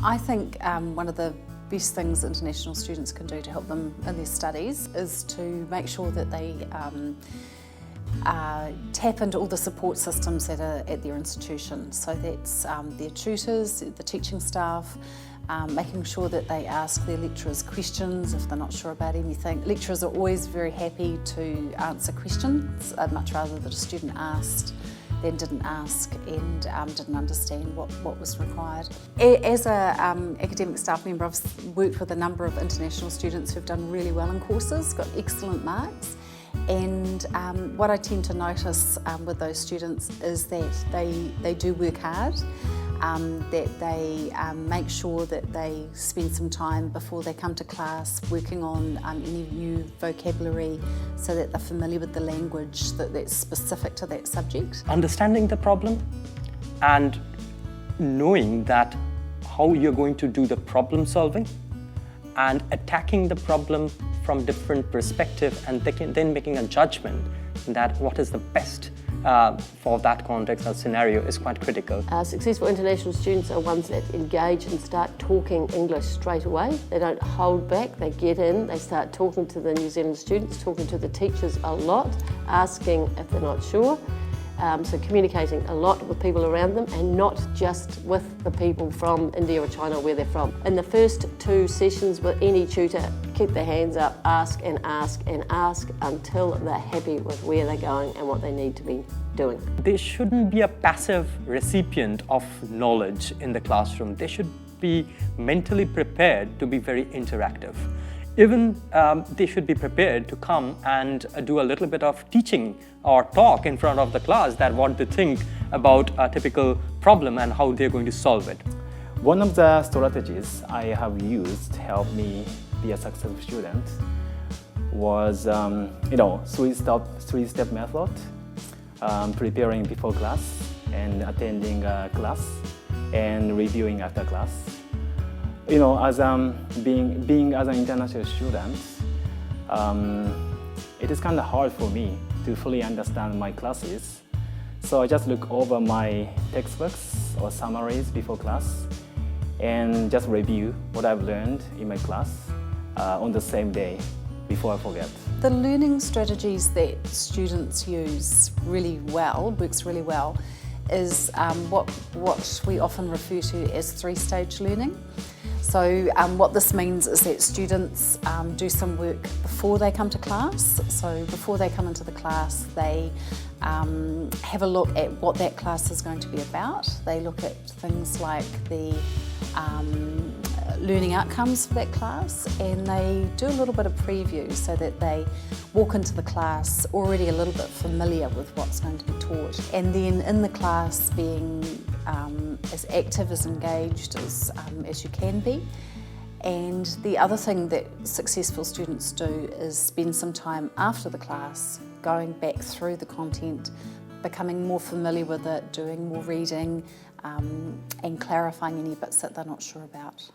I think one of the best things international students can do to help them in their studies is to make sure that they tap into all the support systems that are at their institution. So that's their tutors, the teaching staff, making sure that they ask their lecturers questions if they're not sure about anything. Lecturers are always very happy to answer questions. I'd much rather that a student asked than didn't ask and didn't understand what was required. As an academic staff member, I've worked with a number of international students who've done really well in courses, got excellent marks. And what I tend to notice with those students is that they do work hard, that they make sure that they spend some time before they come to class working on any new vocabulary so that they're familiar with the language that's specific to that subject. Understanding the problem and knowing that how you're going to do the problem solving and attacking the problem from different perspectives and then making a judgment that what is the best for that context or scenario is quite critical. Successful international students are ones that engage and start talking English straight away. They don't hold back, they get in, they start talking to the New Zealand students, talking to the teachers a lot, asking if they're not sure. So communicating a lot with people around them and not just with the people from India or China where they're from. In the first 2 sessions with any tutor, keep their hands up, ask and ask and ask until they're happy with where they're going and what they need to be doing. They shouldn't be a passive recipient of knowledge in the classroom. They should be mentally prepared to be very interactive. Even they should be prepared to come and do a little bit of teaching or talk in front of the class that what they think about a typical problem and how they're going to solve it. One of the strategies I have used to help me be a successful student was, three-step method, preparing before class and attending class and reviewing after class. As being as an international student, it is kind of hard for me to fully understand my classes. So I just look over my textbooks or summaries before class and just review what I've learned in my class on the same day before I forget. The learning strategies that students use works really well, is what we often refer to as 3-stage learning. So what this means is that students do some work before they come to class. So before they come into the class, they have a look at what that class is going to be about. They look at things like the learning outcomes for that class, and they do a little bit of preview so that they walk into the class already a little bit familiar with what's going to be taught. And then in the class being as active, as engaged as you can be. And the other thing that successful students do is spend some time after the class going back through the content, becoming more familiar with it, doing more reading and clarifying any bits that they're not sure about.